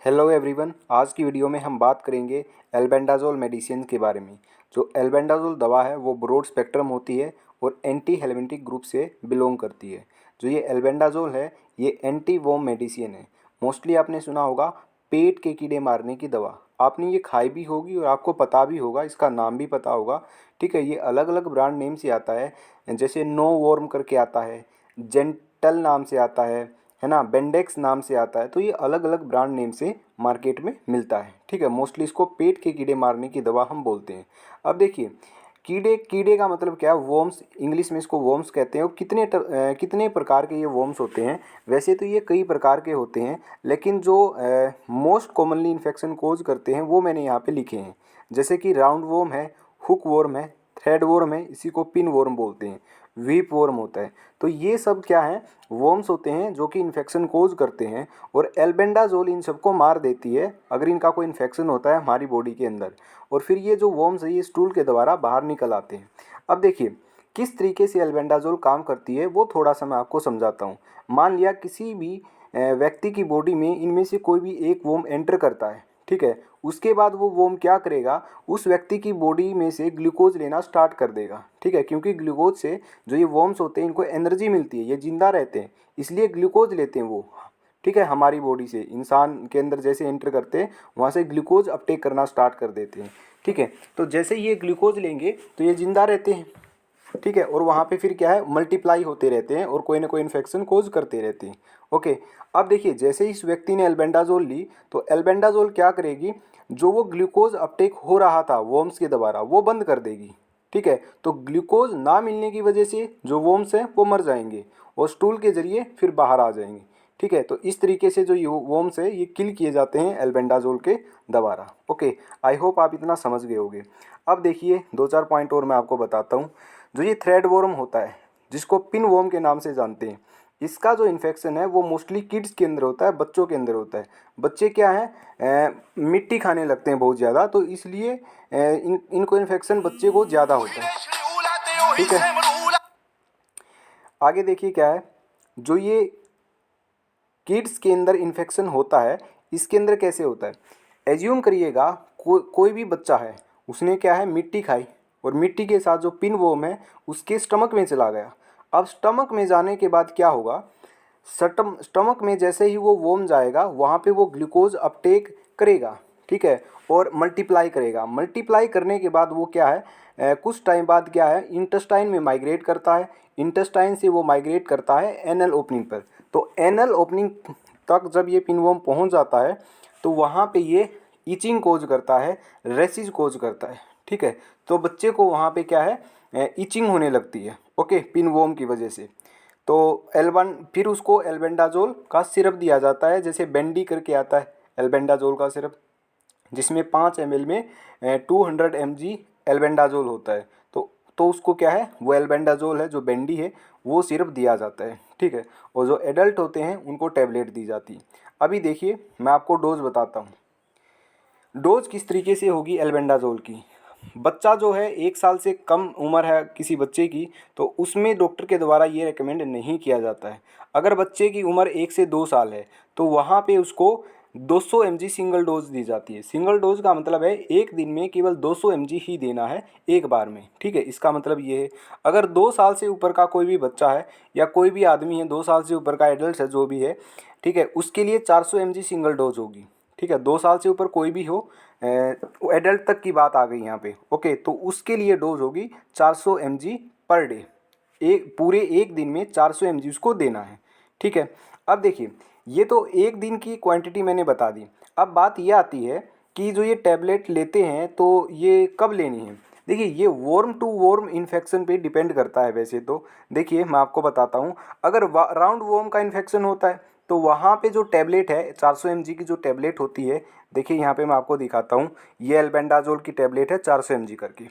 Hello everyone, आज की video में हम बात करेंगे एल्बेंडाजोल मेडिसिन के बारे में। जो एल्बेंडाजोल दवा है वो ब्रॉड स्पेक्ट्रम होती है और एंटी हेलमिंथिक ग्रुप से बिलोंग करती है। जो ये एल्बेंडाजोल है ये एंटी वॉर्म मेडिसिन है। मोस्टली आपने सुना होगा पेट के कीड़े मारने की दवा। आपने ये खाई भी होगी और आपको पता भी होगा, इसका नाम भी पता होगा। ठीक है, ये अलग अलग ब्रांड नेम से आता है, जैसे नो वॉर्म करके आता है, जेंटल नाम से आता है ना, बेंडेक्स नाम से आता है। तो ये अलग अलग ब्रांड नेम से मार्केट में मिलता है। ठीक है, मोस्टली इसको पेट के कीड़े मारने की दवा हम बोलते हैं। अब देखिए, कीड़े कीड़े का मतलब क्या है, वॉर्म्स, इंग्लिश में इसको वॉर्म्स कहते हैं। और कितने प्रकार के ये वॉर्म्स होते हैं। वैसे तो ये कई प्रकार के होते हैं, लेकिन जो मोस्ट कॉमनली इन्फेक्शन कोज करते हैं वो मैंने यहाँ पे लिखे हैं। जैसे कि राउंड वॉर्म है, हुक वॉर्म है, थ्रेड वॉर्म है, इसी को पिन वॉर्म बोलते हैं, वीप वॉर्म होता है। तो ये सब क्या है, वॉर्म्स होते हैं जो कि इन्फेक्शन कोज करते हैं। और एल्बेंडाजोल इन सबको मार देती है अगर इनका कोई इन्फेक्शन होता है हमारी बॉडी के अंदर। और फिर ये जो वॉर्म्स है ये स्टूल के द्वारा बाहर निकल आते हैं। अब देखिए किस तरीके से एल्बेंडाजोल काम करती है वो थोड़ा सा मैं आपको समझाता हूँ। मान लिया किसी भी व्यक्ति की बॉडी में इनमें से कोई भी एक वॉर्म एंटर करता है। ठीक है, उसके बाद वो वॉर्म क्या करेगा, उस व्यक्ति की बॉडी में से ग्लूकोज लेना स्टार्ट कर देगा। ठीक है, क्योंकि ग्लूकोज से जो ये वॉर्म्स होते हैं इनको एनर्जी मिलती है, ये जिंदा रहते हैं, इसलिए ग्लूकोज लेते हैं वो। ठीक है, हमारी बॉडी से इंसान के अंदर जैसे एंटर करते हैं वहाँ से ग्लूकोज अपटेक करना स्टार्ट कर देते हैं। ठीक है, तो जैसे ये ग्लूकोज लेंगे तो ये जिंदा रहते हैं। ठीक है, और वहाँ पे फिर क्या है, मल्टीप्लाई होते रहते हैं और कोई ना कोई इन्फेक्शन कोज करते रहते हैं। ओके, अब देखिए जैसे इस व्यक्ति ने एल्बेंडाजोल ली तो एल्बेंडाजोल क्या करेगी, जो वो ग्लूकोज अपटेक हो रहा था वॉर्म्स के द्वारा वो बंद कर देगी। ठीक है, तो ग्लूकोज ना मिलने की वजह से जो वॉर्म्स हैं वो मर जाएंगे और स्टूल के जरिए फिर बाहर आ जाएंगे। ठीक है, तो इस तरीके से जो ये वॉर्म्स है ये किल किए जाते हैं एल्बेंडाजोल के द्वारा। ओके, आई होप आप इतना समझ गए होंगे। अब देखिए दो चार पॉइंट और मैं आपको बताता हूँ। जो ये थ्रेड वॉर्म होता है, जिसको पिन वॉर्म के नाम से जानते हैं, इसका जो इन्फेक्शन है वो मोस्टली किड्स के अंदर होता है, बच्चों के अंदर होता है। बच्चे क्या है, मिट्टी खाने लगते हैं बहुत ज़्यादा, तो इसलिए इनको इन्फेक्शन बच्चे को ज़्यादा होता है। ठीक है, आगे देखिए क्या है, जो ये किड्स के अंदर इन्फेक्शन होता है, इसके अंदर कैसे होता है। एज्यूम करिएगा कोई भी बच्चा है, उसने क्या है मिट्टी खाई और मिट्टी के साथ जो पिन वोम है उसके स्टमक में चला गया। अब स्टमक में जाने के बाद क्या होगा, स्टमक में जैसे ही वो वोम जाएगा वहाँ पे वो ग्लूकोज अपटेक करेगा। ठीक है, और मल्टीप्लाई करेगा। मल्टीप्लाई करने के बाद वो क्या है, कुछ टाइम बाद क्या है, इंटेस्टाइन में माइग्रेट करता है। इंटेस्टाइन से वो माइग्रेट करता है एनल ओपनिंग पर। तो एनल ओपनिंग तक जब ये पिनवॉर्म पहुंच जाता है तो वहाँ पे ये इचिंग कोज करता है, रेसिज कोज करता है। ठीक है, तो बच्चे को वहाँ पे क्या है, इचिंग होने लगती है। ओके, पिनवॉर्म की वजह से। तो फिर उसको एल्बेंडाजोल का सिरप दिया जाता है, जैसे बेंडी करके आता है एल्बेंडाजोल का सिरप, जिसमें 5 ml में 200 mg एल्बेंडाजोल होता है। तो उसको क्या है, वो एल्बेंडाजोल है जो बेंडी है वो सिरप दिया जाता है। ठीक है, और जो एडल्ट होते हैं उनको टैबलेट दी जाती है। अभी देखिए मैं आपको डोज बताता हूँ। डोज किस तरीके से होगी एल्बेंडाजोल की। बच्चा जो है 1 साल से कम उम्र है किसी बच्चे की, तो उसमें डॉक्टर के द्वारा ये रेकमेंड नहीं किया जाता है। अगर बच्चे की उम्र 1 से 2 साल है तो वहाँ पे उसको 200 mg सिंगल डोज दी जाती है। सिंगल डोज का मतलब है एक दिन में केवल 200 mg ही देना है एक बार में। ठीक है, इसका मतलब ये है अगर 2 साल से ऊपर का कोई भी बच्चा है या कोई भी आदमी है 2 साल से ऊपर का एडल्ट है जो भी है, ठीक है, उसके लिए 400 mg सिंगल डोज होगी। ठीक है, 2 साल से ऊपर कोई भी हो, एडल्ट तक की बात आ गई यहाँ पे। ओके, तो उसके लिए डोज होगी 400 mg पर डे। एक पूरे एक दिन में 400 mg उसको देना है। ठीक है, अब देखिए ये तो एक दिन की क्वांटिटी मैंने बता दी। अब बात ये आती है कि जो ये टैबलेट लेते हैं तो ये कब लेनी है। देखिए ये वॉर्म टू वॉर्म इन्फेक्शन पे डिपेंड करता है। वैसे तो देखिए मैं आपको बताता हूँ, अगर राउंड वॉर्म का इन्फेक्शन होता है तो वहाँ पे जो टैबलेट है 400 mg की जो टैबलेट होती है, देखिए यहाँ पे मैं आपको दिखाता हूँ, ये एल्बेंडाजोल की टैबलेट है 400 mg करके।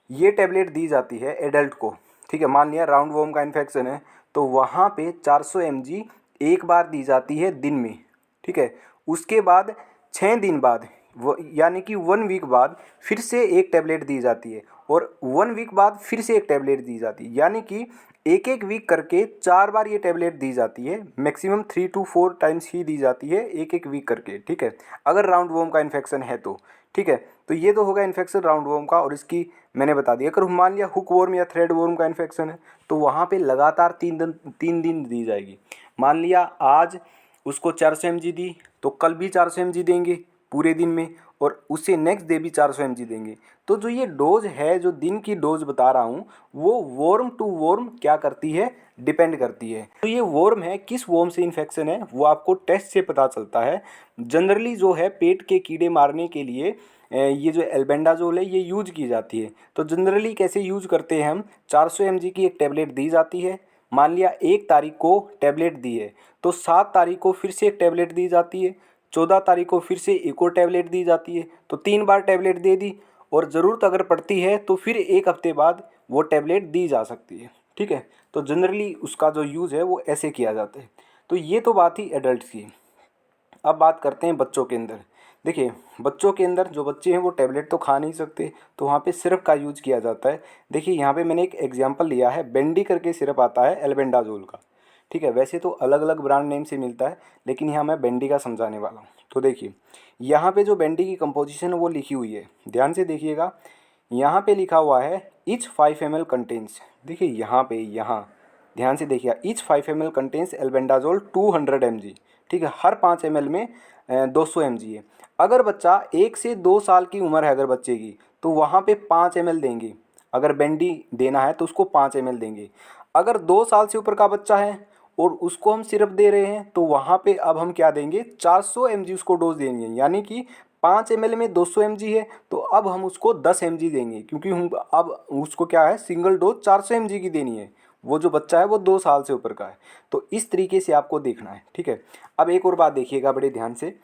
ये टैबलेट दी जाती है एडल्ट को। ठीक है, मान लिया राउंड वॉर्म का इन्फेक्शन है तो वहाँ पे 400 mg एक बार दी जाती है दिन में। ठीक है, उसके बाद 6 दिन बाद वो यानी कि 1 वीक बाद फिर से एक टैबलेट दी जाती है और 1 वीक बाद फिर से एक टैबलेट दी जाती है, यानी कि एक एक वीक करके 4 बार ये टैबलेट दी जाती है, मैक्सिमम 3 to 4 टाइम्स ही दी जाती है एक एक वीक करके, ठीक है, अगर राउंड वॉर्म का इन्फेक्शन है तो, ठीक है। तो ये तो होगा इन्फेक्शन राउंड वॉर्म का, और इसकी मैंने बता दिया। अगर मान लिया हुक वॉर्म या थ्रेड वॉर्म का इन्फेक्शन है तो वहाँ पे लगातार 3 दिन दी जाएगी। मान लिया आज उसको 400 mg दी तो कल भी 400 mg देंगे पूरे दिन में, और उससे नेक्स्ट डे भी 400 mg देंगे। तो जो ये डोज है, जो दिन की डोज बता रहा हूँ, वो वॉर्म टू वॉर्म क्या करती है, डिपेंड करती है। तो ये वॉर्म है, किस वॉर्म से इन्फेक्शन है वो आपको टेस्ट से पता चलता है। जनरली जो है पेट के कीड़े मारने के लिए ये जो एल्बेंडाजोल है ये यूज की जाती है। तो जनरली कैसे यूज करते हैं हम, 400 mg की एक टेबलेट दी जाती है। मान लिया 1 तारीख को टैबलेट दी है तो 7 तारीख को फिर से एक टैबलेट दी जाती है, 14 तारीख को फिर से एक और टैबलेट दी जाती है। तो 3 बार टैबलेट दे दी, और ज़रूरत अगर पड़ती है तो फिर 1 हफ्ते बाद वो टैबलेट दी जा सकती है, ठीक है। तो जनरली उसका जो यूज़ है वो ऐसे किया जाता है। तो ये तो बात ही एडल्ट्स की। अब बात करते हैं बच्चों के अंदर। देखिए, बच्चों के अंदर जो बच्चे हैं वो टैबलेट तो खा नहीं सकते, तो वहाँ पे सिरप का यूज किया जाता है। देखिए यहाँ पे मैंने एक एग्जांपल लिया है, बेंडी करके सिरप आता है एल्बेंडाजोल का, ठीक है। वैसे तो अलग अलग ब्रांड नेम से मिलता है, लेकिन यहाँ मैं बेंडी का समझाने वाला हूँ। तो देखिए यहाँ पे जो बेंडी की कंपोजिशन है वो लिखी हुई है, ध्यान से देखिएगा। यहाँ पे लिखा हुआ है ईच 5 ml कंटेन्स, देखिए यहाँ पे, यहाँ ध्यान से देखिए, each 5 ml contains albendazole 200 mg, ठीक है। हर 5 ml में 200 mg है। अगर बच्चा 1 से 2 साल की उम्र है अगर बच्चे की, तो वहाँ पे 5 ml देंगे। अगर बेंडी देना है तो उसको 5 ml देंगे। अगर 2 साल से ऊपर का बच्चा है और उसको हम सिरप दे रहे हैं तो वहाँ पे अब हम क्या देंगे, 400 mg उसको डोज देंगे। यानी कि 5 ml में 200 mg है तो अब हम उसको 10 mg देंगे, क्योंकि हम अब उसको क्या है, सिंगल डोज 400 mg की देनी है। वो जो बच्चा है वो 2 साल से ऊपर का है। तो इस तरीके से आपको देखना है, ठीक है। अब एक और बात देखिएगा बड़े ध्यान से,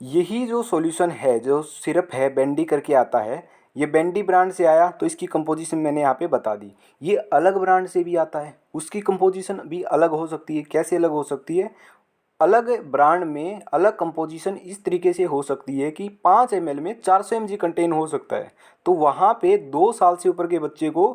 यही जो सॉल्यूशन है, जो सिरप है बेंडी करके आता है, ये बेंडी ब्रांड से आया तो इसकी कंपोजिशन मैंने यहाँ पे बता दी। ये अलग ब्रांड से भी आता है, उसकी कंपोजिशन भी अलग हो सकती है। कैसे अलग हो सकती है, अलग ब्रांड में अलग कंपोजिशन इस तरीके से हो सकती है कि 5 ml में 400 mg कंटेन हो सकता है। तो वहाँ पे 2 साल से ऊपर के बच्चे को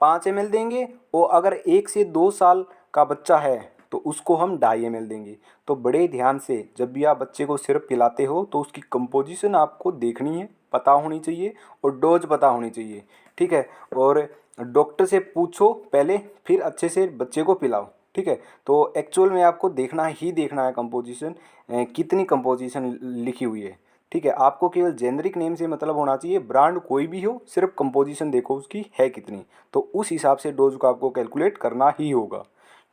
5 ml देंगे, और अगर 1 से 2 साल का बच्चा है तो उसको हम 2.5 ml देंगे। तो बड़े ध्यान से जब भी आप बच्चे को सिरप पिलाते हो तो उसकी कंपोजिशन आपको देखनी है, पता होनी चाहिए, और डोज पता होनी चाहिए, ठीक है। और डॉक्टर से पूछो पहले, फिर अच्छे से बच्चे को पिलाओ, ठीक है। तो एक्चुअल में आपको देखना ही देखना है कंपोजिशन, कितनी कंपोजिशन लिखी हुई है, ठीक है। आपको केवल जेनरिक नेम से मतलब होना चाहिए, ब्रांड कोई भी हो, सिर्फ कंपोजिशन देखो उसकी है कितनी, तो उस हिसाब से डोज को आपको कैलकुलेट करना ही होगा,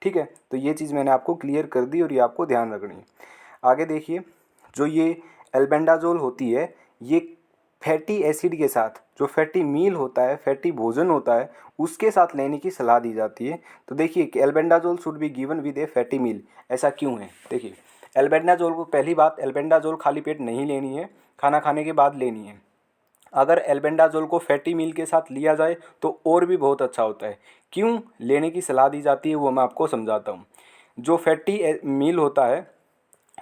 ठीक है। तो ये चीज़ मैंने आपको क्लियर कर दी और ये आपको ध्यान रखनी है। आगे देखिए, जो ये एल्बेंडाजोल होती है, ये फैटी एसिड के साथ, जो फैटी मील होता है, फैटी भोजन होता है, उसके साथ लेने की सलाह दी जाती है। तो देखिए कि albendazole should be given with a fatty meal, ऐसा क्यों है। देखिए एल्बेंडाजोल को, पहली बात, एल्बेंडाजोल खाली पेट नहीं लेनी है, खाना खाने के बाद लेनी है। अगर एल्बेंडाजोल को फैटी मील के साथ लिया जाए तो और भी बहुत अच्छा होता है। क्यों लेने की सलाह दी जाती है वो मैं आपको समझाता हूँ। जो फैटी मील होता है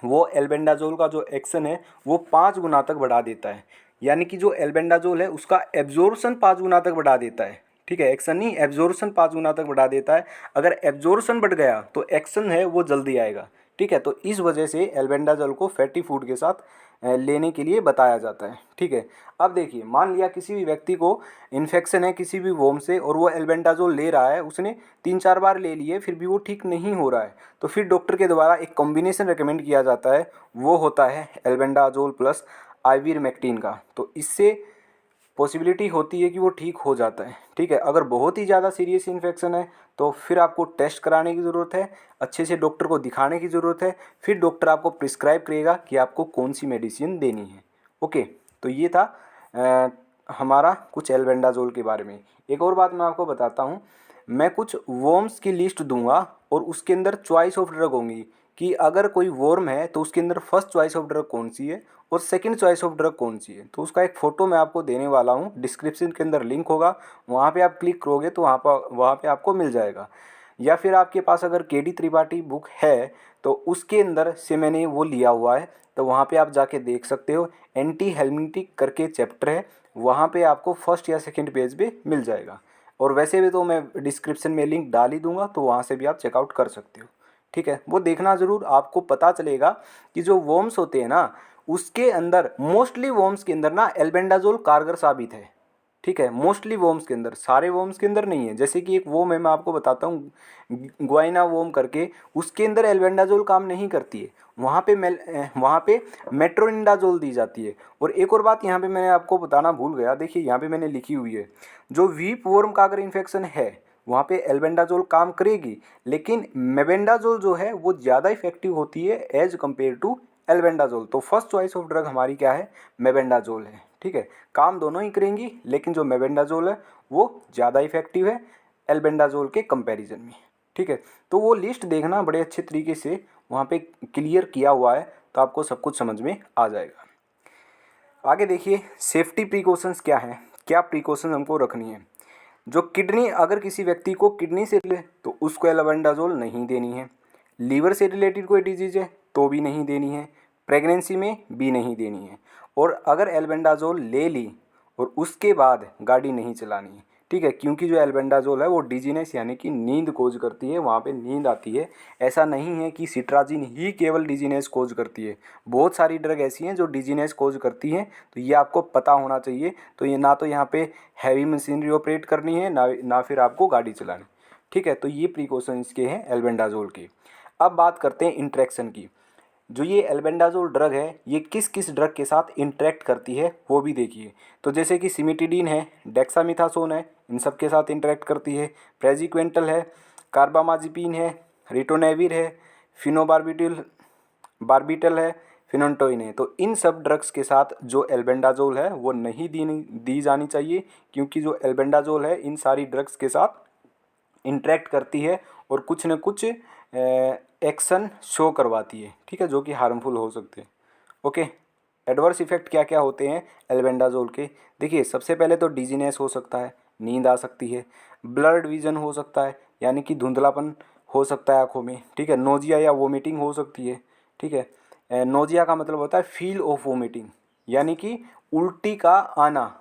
वो एल्बेंडाजोल का जो एक्शन है वो 5 गुना तक बढ़ा देता है। यानी कि जो एल्बेंडाजोल है उसका एब्जॉर्प्शन 5 गुना तक बढ़ा देता है, ठीक है। एक्शन नहीं, एब्जॉर्प्शन 5 गुना तक बढ़ा देता है। अगर एब्जॉर्प्शन बढ़ गया तो एक्शन है वो जल्दी आएगा, ठीक है। तो इस वजह से एल्बेंडाजोल को फैटी फूड के साथ लेने के लिए बताया जाता है, ठीक है। अब देखिए, मान लिया किसी भी व्यक्ति को इन्फेक्शन है किसी भी वोम से और वो एल्बेंडाजोल ले रहा है, उसने 3-4 बार ले लिए फिर भी वो ठीक नहीं हो रहा है, तो फिर डॉक्टर के द्वारा एक कॉम्बिनेशन रिकमेंड किया जाता है, वो होता है एल्बेंडाजोल प्लस आइवीरमेक्टिन का। तो इससे पॉसिबिलिटी होती है कि वो ठीक हो जाता है, ठीक है। अगर बहुत ही ज़्यादा सीरियस इन्फेक्शन है तो फिर आपको टेस्ट कराने की ज़रूरत है, अच्छे से डॉक्टर को दिखाने की ज़रूरत है, फिर डॉक्टर आपको प्रिस्क्राइब करेगा कि आपको कौन सी मेडिसिन देनी है। ओके, तो ये था हमारा कुछ एल्बेंडाजोल के बारे में। एक और बात मैं आपको बताता हूँ, मैं कुछ वॉर्म्स की लिस्ट दूंगा और उसके अंदर चॉइस ऑफ ड्रग होंगी कि अगर कोई वॉर्म है तो उसके अंदर फर्स्ट चॉइस ऑफ ड्रग कौन सी है और सेकंड चॉइस ऑफ ड्रग कौन सी है। तो उसका एक फ़ोटो मैं आपको देने वाला हूँ, डिस्क्रिप्शन के अंदर लिंक होगा, वहाँ पे आप क्लिक करोगे तो वहाँ पे आपको मिल जाएगा। या फिर आपके पास अगर के डी त्रिपाठी बुक है तो उसके अंदर से मैंने वो लिया हुआ है, तो वहाँ पे आप जाके देख सकते हो। एंटी हेलमिंटिक करके चैप्टर है, वहाँ पे आपको फर्स्ट या सेकंड पेज पे मिल जाएगा। और वैसे भी तो मैं डिस्क्रिप्शन में लिंक डाल ही दूंगा, तो वहाँ से भी आप चेकआउट कर सकते हो। ठीक है, वो देखना ज़रूर, आपको पता चलेगा कि जो वॉर्म्स होते हैं ना, उसके अंदर मोस्टली वॉर्म्स के अंदर ना एल्बेंडाजोल कारगर साबित है। ठीक है, मोस्टली वॉर्म्स के अंदर, सारे वॉर्म्स के अंदर नहीं है। जैसे कि एक वॉर्म है, मैं आपको बताता हूँ, ग्वाइना वॉर्म करके, उसके अंदर एल्बेंडाजोल काम नहीं करती है। वहाँ पे मेट्रोनिडाजोल दी जाती है। और एक और बात यहाँ पे मैंने आपको बताना भूल गया, देखिए यहाँ पे मैंने लिखी हुई है, जो वीप वॉर्म का अगर इन्फेक्शन है वहाँ पे एल्बेंडाजोल काम करेगी, लेकिन मेबेंडाजोल जो है वो ज़्यादा इफेक्टिव होती है एज कम्पेयर टू एल्बेंडाजोल। तो फर्स्ट चॉइस ऑफ ड्रग हमारी क्या है, मेबेंडाजोल है। ठीक है, काम दोनों ही करेंगी, लेकिन जो मेबेंडाजोल है वो ज़्यादा इफेक्टिव है एल्बेंडाजोल के कंपैरिजन में। ठीक है, तो वो लिस्ट देखना बड़े अच्छे तरीके से वहाँ पे क्लियर किया हुआ है, तो आपको सब कुछ समझ में आ जाएगा। आगे देखिए, सेफ्टी प्रिकॉशंस क्या हैं, क्या प्रिकॉशंस हमको रखनी है। जो किडनी, अगर किसी व्यक्ति को किडनी से ले तो उसको एल्बेंडाजोल नहीं देनी है। लीवर से रिलेटेड कोई डिजीज है तो भी नहीं देनी है। प्रेगनेंसी में भी नहीं देनी है। और अगर एल्बेंडाजोल ले ली और उसके बाद गाड़ी नहीं चलानी है। ठीक है, क्योंकि जो एल्बेंडाजोल है वो डिजीनेस यानी कि नींद कोज करती है, वहाँ पे नींद आती है। ऐसा नहीं है कि सिट्राजिन ही केवल डिजीनेस कोज करती है, बहुत सारी ड्रग ऐसी हैं जो डिजीनेस कोज करती हैं, तो ये आपको पता होना चाहिए। तो ये ना तो यहाँ पे हैवी मशीनरी ऑपरेट करनी है, ना फिर आपको गाड़ी चलानी। ठीक है, तो ये प्रिकॉशन इसके हैं एल्बेंडाजोल के। अब बात करते हैं इंट्रैक्शन की। जो ये एल्बेंडाजोल ड्रग है ये किस किस ड्रग के साथ इंटरेक्ट करती है वो भी देखिए। तो जैसे कि सिमिटिडीन है, डेक्सामिथासोन है, इन सब के साथ इंटरेक्ट करती है। प्रेजिक्वेंटल है, कार्बामाजिपिन है, रिटोनेविर है, बारबिटल है, फिनोंटोइन है। तो इन सब ड्रग्स के साथ जो एल्बेंडाजोल है वो नहीं दी जानी चाहिए, क्योंकि जो एल्बेंडाजोल है इन सारी ड्रग्स के साथ इंटरेक्ट करती है और कुछ न कुछ एक्शन शो करवाती है। ठीक है, जो कि हार्मफुल हो सकते हैं। ओके, एडवर्स इफेक्ट क्या क्या होते हैं एल्बेंडाजोल के, देखिए सबसे पहले तो डिजीनेस हो सकता है, नींद आ सकती है, ब्लर्ड विजन हो सकता है यानी कि धुंधलापन हो सकता है आँखों में। ठीक है, नोजिया या वोमिटिंग हो सकती है। ठीक है, नोजिया का मतलब होता है फील ऑफ वोमिटिंग, यानी कि उल्टी का आना,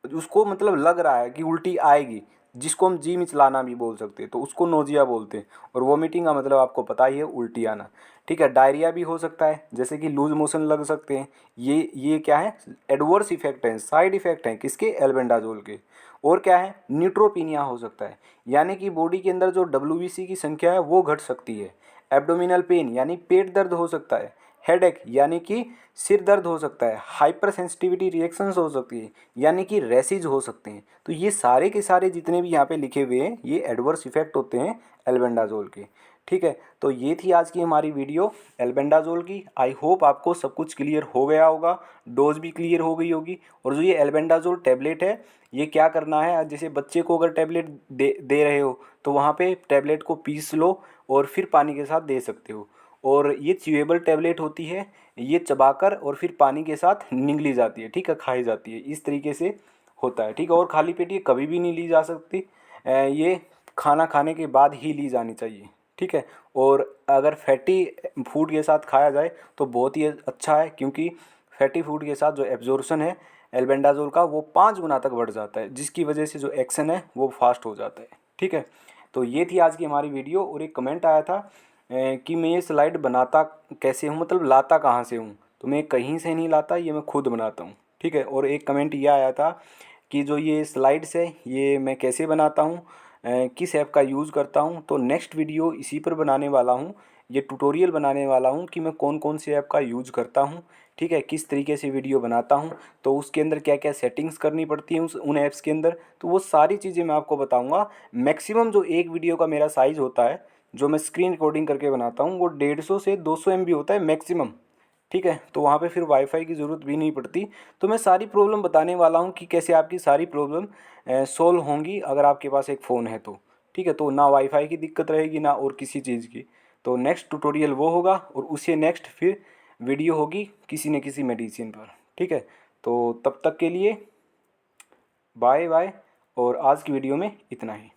उसको मतलब लग रहा है कि उल्टी आएगी, जिसको हम जी मिचलाना भी बोल सकते हैं, तो उसको नोजिया बोलते हैं। और वोमिटिंग का मतलब आपको पता ही है, उल्टी आना। ठीक है, डायरिया भी हो सकता है, जैसे कि लूज मोशन लग सकते हैं। ये क्या है, एडवर्स इफेक्ट हैं, साइड इफेक्ट हैं किसके, एल्बेंडाजोल के। और क्या है, न्यूट्रोपीनिया हो सकता है, यानी कि बॉडी के अंदर जो WBC की संख्या है वो घट सकती है। एब्डोमिनल पेन यानी पेट दर्द हो सकता है। हेडेक यानी कि सिर दर्द हो सकता है। हाइपर सेंसिटिविटी रिएक्शंस हो सकती है, यानी कि रैसेज हो सकते हैं। तो ये सारे के सारे जितने भी यहाँ पे लिखे हुए हैं ये एडवर्स इफेक्ट होते हैं एल्बेंडाजोल के। ठीक है, तो ये थी आज की हमारी वीडियो एल्बेंडाजोल की। आई होप आपको सब कुछ क्लियर हो गया होगा, डोज भी क्लियर हो गई होगी। और जो ये एल्बेंडाजोल टैबलेट है ये क्या करना है, जैसे बच्चे को अगर टैबलेट दे रहे हो तो वहाँ पे टैबलेट को पीस लो और फिर पानी के साथ दे सकते हो। और ये च्यूएबल टैबलेट होती है, ये चबाकर और फिर पानी के साथ निगली जाती है। ठीक है, खाई जाती है, इस तरीके से होता है। ठीक है, और खाली पेट ये कभी भी नहीं ली जा सकती, ये खाना खाने के बाद ही ली जानी चाहिए। ठीक है, और अगर फैटी फूड के साथ खाया जाए तो बहुत ही अच्छा है, क्योंकि फैटी फूड के साथ जो एब्जॉर्प्शन है एल्बेंडाजोल का वो 5 गुना तक बढ़ जाता है, जिसकी वजह से जो एक्शन है वो फास्ट हो जाता है। ठीक है, तो ये थी आज की हमारी वीडियो। और एक कमेंट आया था कि मैं ये स्लाइड बनाता कैसे हूँ, मतलब लाता कहाँ से हूँ, तो मैं कहीं से नहीं लाता, ये मैं खुद बनाता हूँ। ठीक है, और एक कमेंट ये आया था कि जो ये स्लाइड्स है ये मैं कैसे बनाता हूँ, किस ऐप का यूज़ करता हूँ। तो नेक्स्ट वीडियो इसी पर बनाने वाला हूँ, ये ट्यूटोरियल बनाने वाला हूँ कि मैं कौन कौन से ऐप का यूज़ करता हूँ। ठीक है, किस तरीके से वीडियो बनाता हूँ, तो उसके अंदर क्या क्या सेटिंग्स करनी पड़ती हैं उन ऐप्स के अंदर, तो वो सारी चीज़ें मैं आपको बताऊँगा। मैक्सिमम जो एक वीडियो का मेरा साइज़ होता है जो मैं स्क्रीन रिकॉर्डिंग करके बनाता हूँ वो 150 से 200 MB होता है मैक्सिमम। ठीक है, तो वहाँ पे फिर वाईफाई की ज़रूरत भी नहीं पड़ती। तो मैं सारी प्रॉब्लम बताने वाला हूँ कि कैसे आपकी सारी प्रॉब्लम सोल्व होंगी अगर आपके पास एक फ़ोन है तो। ठीक है, तो ना वाईफाई की दिक्कत रहेगी ना और किसी चीज़ की। तो नेक्स्ट ट्यूटोरियल वो होगा और उससे नेक्स्ट फिर वीडियो होगी किसी न किसी मेडिसिन पर। ठीक है, तो तब तक के लिए बाय बाय, और आज की वीडियो में इतना ही।